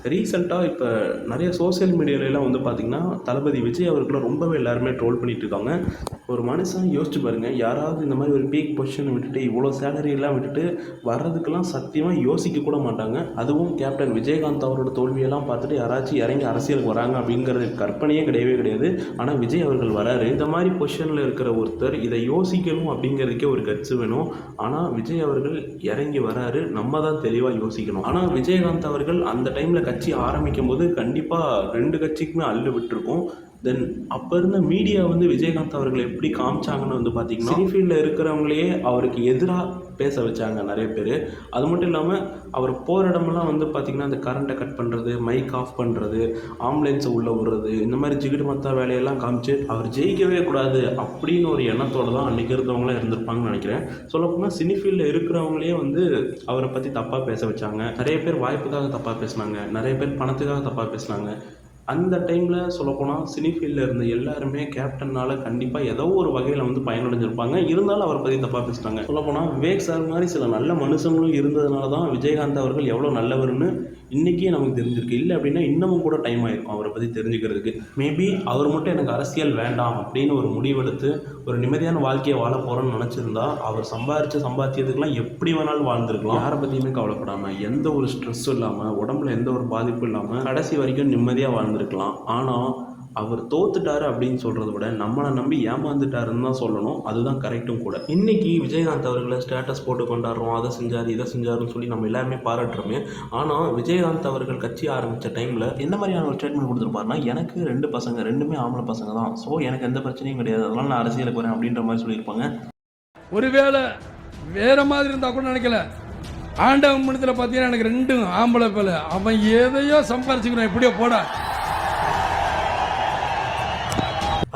ரீசெண்டாக இப்போ நிறைய சோசியல் மீடியாலலாம் வந்து பார்த்திங்கன்னா தளபதி விஜய் அவர்களை ரொம்பவே எல்லாருமே ட்ரோல் பண்ணிகிட்டு இருக்காங்க. ஒரு மனுஷன் யோசிச்சு பாருங்கள், யாராவது இந்த மாதிரி ஒரு பீக் பொசிஷனை விட்டுட்டு இவ்வளோ சேலரியெல்லாம் விட்டுட்டு வர்றதுக்கெல்லாம் சத்தியமாக யோசிக்க கூட மாட்டாங்க. அதுவும் கேப்டன் விஜயகாந்த் அவரோட தோல்வியெல்லாம் பார்த்துட்டு யாராச்சும் இறங்கி அரசியலுக்கு வராங்க அப்படிங்கிறது கற்பனையே கிடையவே கிடையாது. ஆனால் விஜய் அவர்கள் வராரு. இந்த மாதிரி பொசிஷனில் இருக்கிற ஒருத்தர் இதை யோசிக்கணும் அப்படிங்கிறதுக்கே ஒரு கட்சி வேணும். ஆனால் விஜய் அவர்கள் இறங்கி வராரு, நம்ம தான் தெளிவாக யோசிக்கணும். ஆனால் விஜயகாந்த் அவர்கள் அந்த டைமில் கட்சி ஆரம்பிக்கும் போது கண்டிப்பாக 2 கட்சிக்குமே அள்ளு விட்டுருக்கும். தென் அப்போ இருந்த மீடியா வந்து விஜயகாந்த் அவர்கள் எப்படி காமிச்சாங்கன்னு வந்து பார்த்திங்கன்னா, சினிஃபீல்டில் இருக்கிறவங்களையே அவருக்கு எதிராக பேச வச்சாங்க நிறைய பேர். அது மட்டும் இல்லாமல் அவர் போகிற இடமெல்லாம் வந்து பார்த்திங்கன்னா அந்த கரண்ட்டை கட் பண்ணுறது, மைக் ஆஃப் பண்ணுறது, ஆம்புலன்ஸை உள்ளே விடுறது, இந்த மாதிரி ஜிகிடு மத்தா வேலையெல்லாம் காமிச்சு அவர் ஜெயிக்கவே கூடாது அப்படின்னு ஒரு எண்ணத்தோடு தான் அன்றைக்கி இருந்தவங்களாம் இருந்திருப்பாங்கன்னு நினைக்கிறேன். சொல்லப்போனால் சினிஃபீல்டில் இருக்கிறவங்களே வந்து அவரை பற்றி தப்பாக பேச வச்சாங்க. நிறைய பேர் வாய்ப்புக்காக தப்பாக பேசினாங்க, நிறைய பேர் பணத்துக்காக தப்பாக பேசினாங்க. அந்த டைமில் சொல்லப்போனால் சினிஃபீல்டில் இருந்த எல்லாருமே கேப்டனால் கண்டிப்பாக ஏதோ ஒரு வகையில் வந்து பயனடைஞ்சிருப்பாங்க. இருந்தாலும் அவரை பற்றி தப்பாக பேசுகிறாங்க. சொல்லப்போனால் விவேக் சார் மாதிரி சில நல்ல மனுஷங்களும் இருந்ததுனால தான் விஜயகாந்த் அவர்கள் எவ்வளோ நல்லவர்னு இன்றைக்கே நமக்கு தெரிஞ்சிருக்கு. இல்லை அப்படின்னா இன்னமும் கூட டைம் ஆகிருக்கும் அவரை பற்றி தெரிஞ்சுக்கிறதுக்கு. மேபி அவர் மட்டும் எனக்கு அரசியல் வேண்டாம் அப்படின்னு ஒரு முடிவெடுத்து ஒரு நிம்மதியான வாழ்க்கையை வாழ போகிறோன்னு நினச்சிருந்தா அவர் சம்பாத்தியத்துக்கெல்லாம் எப்படி வேணாலும் வாழ்ந்துருக்கலாம். யாரை பற்றியுமே கவலைப்படாமல், எந்த ஒரு ஸ்ட்ரெஸ்ஸும் இல்லாமல், உடம்புல எந்த ஒரு பாதிப்பும் இல்லாமல் கடைசி வரைக்கும் நிம்மதியாக வாழ்ந்துருக்கலாம். ஆனால் அவர் தோத்துட்டாரு அப்படின்னு சொல்கிறத விட நம்மளை நம்பி ஏமாந்துட்டாருன்னு தான் சொல்லணும். அதுதான் கரெக்டும் கூட. இன்றைக்கி விஜயகாந்த் அவர்களை ஸ்டேட்டஸ் போட்டு கொண்டாடுறோம், அதை செஞ்சார் இதை செஞ்சாருன்னு சொல்லி நம்ம எல்லாருமே பாராட்டுறோமே. ஆனால் விஜயகாந்த் அவர்கள் கட்சி ஆரம்பித்த டைமில் என்ன மாதிரியான ஒரு ஸ்டேட்மெண்ட் கொடுத்துருப்பாருன்னா, எனக்கு 2 பசங்க, 2மே ஆம்பளை பசங்க தான், ஸோ எனக்கு எந்த பிரச்சனையும் கிடையாது, அதனால் நான் அரசியலுக்கு வரேன் அப்படின்ற மாதிரி சொல்லியிருப்பாங்க. ஒருவேளை வேற மாதிரி இருந்தால் கூட நினைக்கல, ஆண்டவன் மனத்தில் பார்த்தீங்கன்னா எனக்கு 2 ஆம்பளை பிள்ளை, அவன் எதையோ சம்பாரிச்சுக்கணும் எப்படியோ போட.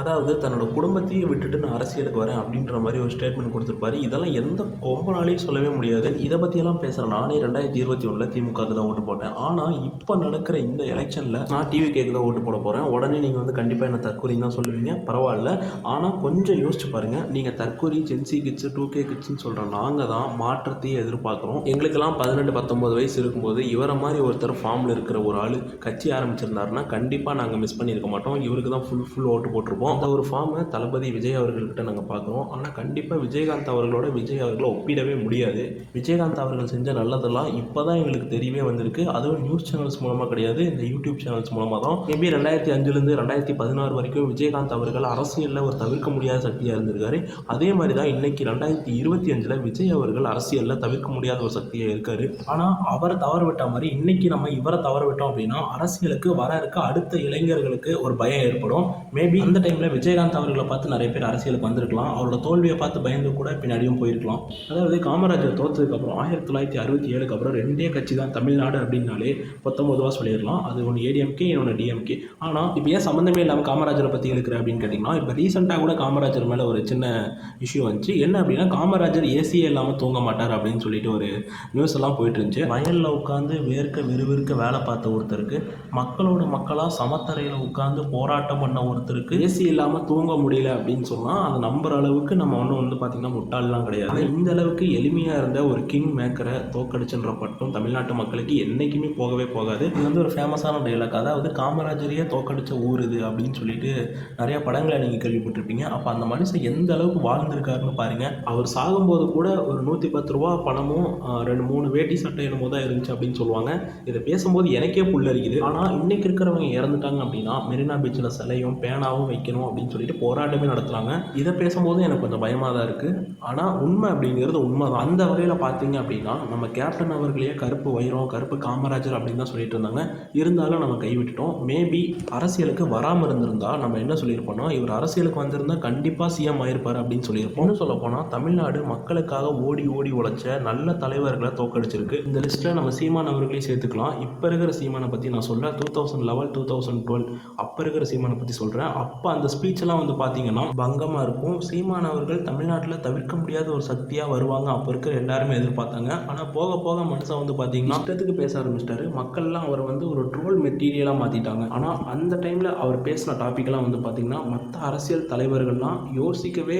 அதாவது தன்னோட குடும்பத்தையே விட்டுட்டு நான் அரசியலுக்கு வரேன் அப்படின்ற மாதிரி ஒரு ஸ்டேட்மெண்ட் கொடுத்துருப்பாரு. இதெல்லாம் எந்த கொம்பனாலையும் சொல்லவே முடியாது. இதை பற்றியெல்லாம் பேசுகிறேன். நானே 2021 திமுகவுக்கு தான் ஓட்டு போட்டேன். ஆனால் இப்போ நடக்கிற இந்த எலெக்ஷனில் நான் டிவிகேக்கு தான் ஓட்டு போட போகிறேன். உடனே நீங்கள் வந்து கண்டிப்பாக என்ன தற்கொலைன்னு தான் சொல்லுவீங்க, பரவாயில்ல. ஆனால் கொஞ்சம் யோசிச்சு பாருங்கள், நீங்கள் தற்கொலை ஜென்சி கிட்ஸு 2K கிட்ஸ்ன்னு சொல்கிற நாங்கள் தான் மாற்றத்தையே எதிர்பார்க்குறோம். எங்களுக்கெல்லாம் 18-19 வயசு இருக்கும்போது இவரை மாதிரி ஒருத்தர் ஃபார்மில் இருக்கிற ஒரு ஆள் கட்சி ஆரம்பிச்சிருந்தாருன்னா கண்டிப்பாக நாங்கள் மிஸ் பண்ணியிருக்க மாட்டோம். இவருக்கு தான் ஃபுல் ஓட்டு போட்டிருப்போம். அந்த ஒரு ஃபார்மை தளபதி விஜய் அவர்கள்கிட்ட நாங்கள் பார்க்குறோம். ஆனால் கண்டிப்பாக விஜயகாந்த் அவர்களோட விஜய் அவர்களை ஒப்பிடவே முடியாது. விஜயகாந்த் அவர்கள் செஞ்ச நல்லதெல்லாம் இப்போ தான் எங்களுக்கு தெரியவே வந்திருக்கு. அதுவும் நியூஸ் சேனல்ஸ் மூலமாக கிடையாது, இந்த யூடியூப் சேனல்ஸ் மூலமாக தான். மேபி 2005லேருந்து 2016 வரைக்கும் விஜயகாந்த் அவர்கள் அரசியலில் ஒரு தவிர்க்க முடியாத சக்தியாக இருந்திருக்காரு. அதே மாதிரி தான் இன்றைக்கி 2025 விஜய் அவர்கள் அரசியலில் தவிர்க்க முடியாத ஒரு சக்தியாக இருக்கார். ஆனால் அவரை தவற விட்ட மாதிரி இன்றைக்கி நம்ம இவரை தவற விட்டோம் அப்படின்னா அரசியலுக்கு வர இருக்க அடுத்த இளைஞர்களுக்கு ஒரு பயம் ஏற்படும். மேபி அந்த டைமில் விஜயகாந்த் அவர்களை பார்த்து நிறைய பேர் அரசியலுக்கு வந்திருக்கலாம். அவரோட தோல்வியை பார்த்து பயந்து கூட பின்னாடியும் போயிருக்கலாம். அதாவது காமராஜர் தோற்றதுக்கப்புறம் 1967க்கு அப்புறம் 2 கட்சி தான் தமிழ்நாடு அப்படின்னாலே 19 சொல்லிடலாம். அது ஒன்று ஏடிஎம்கே, இன்னொன்று டிஎம்கே. ஆனால் இப்போ ஏன் சம்மந்தமே இல்லாமல் காமராஜரை பற்றி இருக்கிற அப்படின்னு கேட்டிங்கன்னா, இப்போ ரீசெண்டாக கூட காமராஜர் மேலே ஒரு சின்ன இஷ்யூ வந்துச்சு. என்ன அப்படின்னா, காமராஜர் ஏசியே இல்லாமல் தூங்க மாட்டார் அப்படின்னு சொல்லிட்டு ஒரு நியூஸ் எல்லாம் போயிட்டு இருந்துச்சு. வயலில் உட்காந்து விறுவிறுக்க வேலை பார்த்த ஒருத்தருக்கு, மக்களோட மக்களாக சமத்தரையில் உட்காந்து போராட்டம் பண்ண ஒருத்தருக்கு ஏசி இல்லாமல் தூங்க முடியல அப்படின்னு சொன்னால் அதை நம்புற அளவுக்கு நம்ம ஒன்றும் வந்து பார்த்திங்கன்னா முட்டாளெலாம் கிடையாது. இந்த அளவுக்கு எளிமையாக இருந்த ஒரு கிங் மேக்கரை தோக்கடிச்சுன்ற பட்டம் தமிழ்நாட்டு மக்களுக்கு என்றைக்குமே போகவே போகாது. இது வந்து ஒரு ஃபேமஸான டைலாக். அதாவது காமராஜரையே தோக்கடிச்ச ஊர் இது அப்படின்னு சொல்லிட்டு நிறையா படங்களை நீங்கள் கேள்விப்பட்டிருப்பீங்க. அப்போ அந்த மனுஷன் எந்த அளவுக்கு வாழ்ந்திருக்காருன்னு பாருங்கள். அவர் சாகும்போது கூட ஒரு 110 ரூபா பணமும் 2-3 வேட்டி சட்டை என்னமோ தான் இருந்துச்சு அப்படின்னு சொல்லுவாங்க. இதை பேசும்போது எனக்கே புல்லரிக்குது. ஆனால் இன்றைக்கி இருக்கிறவங்க இறந்துட்டாங்க அப்படின்னா மெரினா பீச்சில் சிலையும் பேனாவும் வைக்கணும் அப்படின்னு சொல்லிட்டு போராட்டமே நடத்துகிறாங்க. இதை பேசும்போது எனக்கு கொஞ்சம் பயமாக தான் இருக்குது. ஆனால் உண்மை அப்படிங்கிறது உண்மை தான். அந்த வகையில் பார்த்தீங்க அப்படின்னா நம்ம கேப்டன் அவர்களையே கருப்பு வைரம், கருப்பு காமராஜர் அப்படின்னு தான் சொல்லிட்டு இருந்தாங்க. இருந்தாலும் நம்ம கைவிட்டுட்டோம். மேபி அரசியலுக்கு வராமல் இருந்திருந்தால் நம்ம என்ன சொல்லியிருப்போம்னா, இவர் அரசியலுக்கு வந்திருந்தால் கண்டிப்பாக சிஎம் ஆயிருப்பார் அப்படின்னு சொல்லியிருப்போம். இன்னும் சொல்ல போனால் தமிழ்நாடு மக்களுக்காக ஓடி உழைச்ச நல்ல தலைவர்களை தோக்கடிச்சிருக்கு. இந்த லிஸ்ட்டில் நம்ம சீமான் அவர்களையும் சேர்த்துக்கலாம். இப்போ இருக்கிற சீமானை பற்றி நான் சொல்கிறேன். 2011 2012 அப்போ இருக்கிற சீமானை பற்றி சொல்கிறேன். அப்போ அந்த ஸ்பீச்செல்லாம் வந்து பார்த்தீங்கன்னா பங்கமாக இருக்கும். சீமான் அவர்கள் தமிழ்நாட்டில் தவிர்க்க முடியாத ஒரு சக்தியாக வருவாங்க அப்போ இருக்கிற எல்லாருமே எதிர்பார்த்தாங்க. ஆனால் போக மனுஷன் வந்து பார்த்தீங்கன்னா இஷ்டத்துக்கு பேச ஆரம்பிச்சிட்டாரு. மக்கள்லாம் அவரை வந்து ஒரு ட்ரோல் மெட்டீரியலாக மாற்றிட்டாங்க. ஆனால் அந்த டைமில் அவர் பேசின டாப்பிக்கெல்லாம் வந்து பார்த்தீங்கன்னா மற்ற அரசியல் தலைவர்கள்லாம் யோசிக்கவே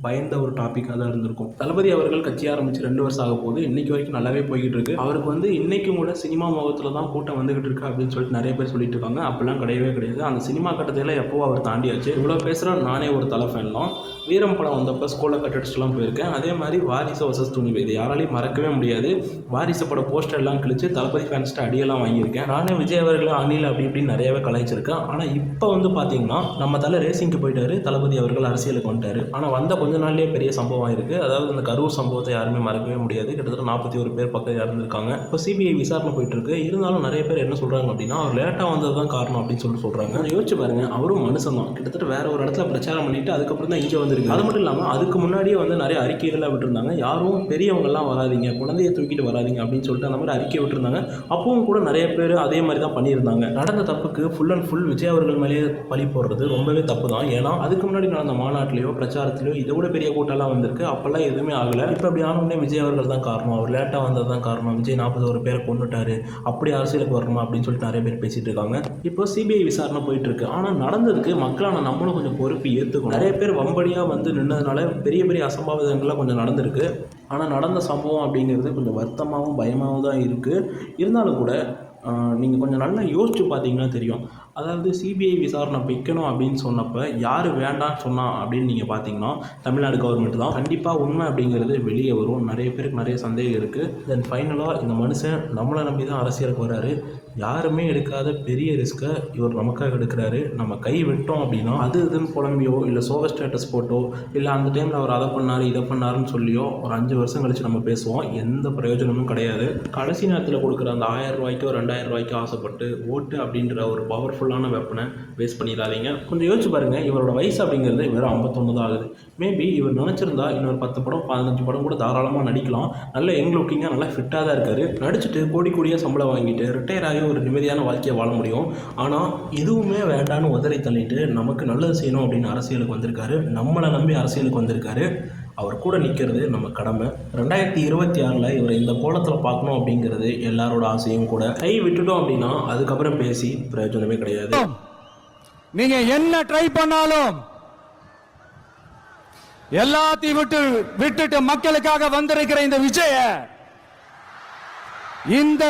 பயந்த ஒரு டாப்பிக்காக தான் இருந்திருக்கும். தளபதி அவர்கள் கட்சி ஆரம்பித்து 2 வருஷம் ஆக போகுது. இன்னைக்கு வரைக்கும் நல்லாவே போய்கிட்டு இருக்கு. அவருக்கு வந்து இன்னைக்கும் கூட சினிமா முகத்தில் தான் கூட்டம் வந்துகிட்டு இருக்கு அப்படின்னு சொல்லிட்டு நிறைய பேர் சொல்லிட்டு இருக்காங்க. அப்படிலாம் கிடையவே கிடையாது. அந்த சினிமா கட்டத்தையெல்லாம் எப்போ அவர் தாண்டியாச்சு. இவ்வளோ பேசுகிறேன், நானே ஒரு தலை ஃபேன் தான். வீரம் படம் வந்தப்போ ஸ்கூலில் கட்டடிச்சுலாம் போயிருக்கேன். அதே மாதிரி வாரிசு வர்சஸ் துணிவு, இது யாராலையும் மறக்கவே முடியாது. வாரிசு பட போஸ்டர் எல்லாம் கிழிச்சு தளபதி ஃபேன்ஸ்ட்டு அடியெல்லாம் வாங்கியிருக்கேன். நானே விஜய் அவர்கள் அணில் அப்படி இப்படின்னு நிறையவே கலாய்ச்சிருக்கேன். ஆனால் இப்போ வந்து பார்த்தீங்கன்னா நம்ம தலை ரேசிங்க்கு போயிட்டாரு, தளபதி அவர்கள் அரசியலுக்கு வந்துட்டாரு. ஆனால் வந்த கொஞ்ச நாள்லேயே பெரிய சம்பவம் ஆயிருக்கு. அதாவது இந்த கரூர் சம்பவத்தை யாருமே மறக்கவே முடியாது. கிட்டத்தட்ட 41 பேர் பக்கம் இறந்துருக்காங்க. இப்போ சிபிஐ விசாரணை போயிட்டு இருக்கு. இருந்தாலும் நிறைய பேர் என்ன சொல்றாங்க அப்படின்னா அவர் லேட்டாக வந்தது தான் காரணம் அப்படின்னு சொல்றாங்க. யோசிச்சு பாருங்க, அவரும் மனுஷன் தான். கிட்டத்தட்ட வேற ஒரு இடத்துல பிரச்சாரம் பண்ணிட்டு அதுக்கப்புறம் தான் இங்கே வந்திருக்கு. அது மட்டும் இல்லாமல் அதுக்கு முன்னாடியே வந்து நிறைய அறிக்கைகள்லாம் விட்டுருந்தாங்க. யாரும் பெரியவங்கெல்லாம் வராதிங்க, குழந்தைய தூக்கிட்டு வராதிங்க அப்படின்னு சொல்லிட்டு அந்த மாதிரி அறிக்கை விட்டுருந்தாங்க. அப்பவும் கூட நிறைய பேர் அதே மாதிரி தான் பண்ணியிருந்தாங்க. நடந்த தப்புக்கு ஃபுல் அண்ட் ஃபுல் விஜய் அவர்கள் மேலேயே பழி போடுறது ரொம்பவே தப்பு தான். ஏன்னா அதுக்கு முன்னாடி நடந்த மாநாட்டிலையோ பிரச்சாரத்திலையோ இதை விட பெரிய கூட்டம்லாம் வந்திருக்கு. அப்போல்லாம் எதுவுமே ஆகலை. இப்போ அப்படி ஆனவுடனே விஜய் அவர்கள் தான் காரணம், அவர் லேட்டாக வந்தது தான் காரணம், விஜய் 41 பேரை கொண்டுட்டாரு, அப்படி அரசியலுக்கு வரணுமா அப்படின்னு சொல்லிட்டு நிறைய பேர் பேசிட்டு இருக்காங்க. இப்போ சிபிஐ விசாரணை போயிட்டு இருக்கு. ஆனால் நடந்ததுக்கு மக்களான நம்மளும் கொஞ்சம் பொறுப்பு ஏற்றுக்கணும். நிறைய பேர் வம்படியாக வந்து நின்னதுனால பெரிய பெரிய அசம்பாவிதங்கள்லாம் கொஞ்சம் நடந்திருக்கு. ஆனால் நடந்த சம்பவம் அப்படிங்கிறது கொஞ்சம் வருத்தமாகவும் பயமாகவும் தான் இருக்குது. இருந்தாலும் கூட நீங்கள் கொஞ்சம் நல்லா யோசிச்சு பார்த்தீங்கன்னா தெரியும். அதாவது சிபிஐ விசாரணை வைக்கணும் அப்படின்னு சொன்னப்போ யார் வேண்டான்னு சொன்னா அப்படின்னு நீங்கள் பார்த்தீங்கன்னா தமிழ்நாடு கவர்மெண்ட் தான். கண்டிப்பாக உண்மை அப்படிங்கிறது வெளியே வரும். நிறைய பேருக்கு நிறைய சந்தேகம் இருக்குது. தென் ஃபைனலாக இந்த மனுஷன் நம்மளை நம்பி தான் அரசியலுக்கு வராரு. யாருமே எடுக்காத பெரிய ரிஸ்க்கை இவர் நமக்காக எடுக்கிறாரு. நம்ம கை விட்டோம் அப்படின்னா அது இதுன்னு புலம்பியோ இல்லை சோக ஸ்டேட்டஸ் போட்டோ இல்லை அந்த டைமில் அவர் அதை பண்ணார் இதை பண்ணாருன்னு சொல்லியோ ஒரு 5 வருஷம் கழிச்சு நம்ம பேசுவோம். எந்த பிரயோஜனமும் கிடையாது. கடைசி நேரத்தில் கொடுக்குற அந்த 1000 ரூபாய்க்கோ 2000 ரூபாய்க்கோ ஆசைப்பட்டு ஓட்டு அப்படின்ற ஒரு பவர்ஃபுல்லான வெப்பனை வேஸ்ட் பண்ணிடாதீங்க. கொஞ்சம் யோசிச்சு பாருங்கள், இவரோட வயசு அப்படிங்கிறது வெறும் 51 தான் ஆகுது. மேபி இவர் நினச்சிருந்தா இன்னொரு 10 படம் 15 படம் கூட தாராளமாக நடிக்கலாம். நல்ல யங் லுக்கிங்காக நல்லா ஃபிட்டாக தான் இருக்காரு. நடிச்சுட்டு கோடியாக சம்பளம் வாங்கிட்டு ரிட்டையர் ஆகி ஒரு நிம்மதியான வாழ்க்கையை வாழ முடியும். ஆனால் எதுவுமே வேண்டான்னு உதறி தள்ளிட்டு நமக்கு நல்லது செய்யணும் அப்படின்னு அரசியலுக்கு வந்திருக்காரு. நம்மளை நம்பி அரசியலுக்கு வந்திருக்காரு. அவர் கூட நிற்கிறது நம்ம கடமை. 2026 இவரை இந்த கோலத்தில் பார்க்கணும் அப்படிங்கிறது எல்லாரோட ஆசையும் கூட. கை விட்டுட்டோம் அப்படின்னா அதுக்கப்புறம் பேசி பிரயோஜனமே கிடையாது. நீங்க என்ன ட்ரை பண்ணாலும் எல்லாத்தையும் விட்டுட்டு மக்களுக்காக வந்திருக்கிற இந்த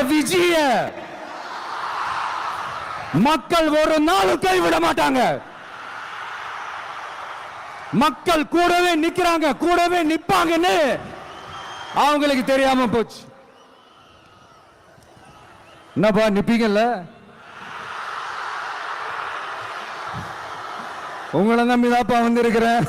விஜய மக்கள் ஒரு நாளும் கைவிட மாட்டாங்க. மக்கள் கூடவே நிக்கிறாங்க, கூடவே நிப்பாங்கன்னு அவங்களுக்கு தெரியாம போச்சு. என்னப்பா நிப்பீங்கல்ல? உங்களை நம்பிதாப்பா வந்திருக்கிறேன்.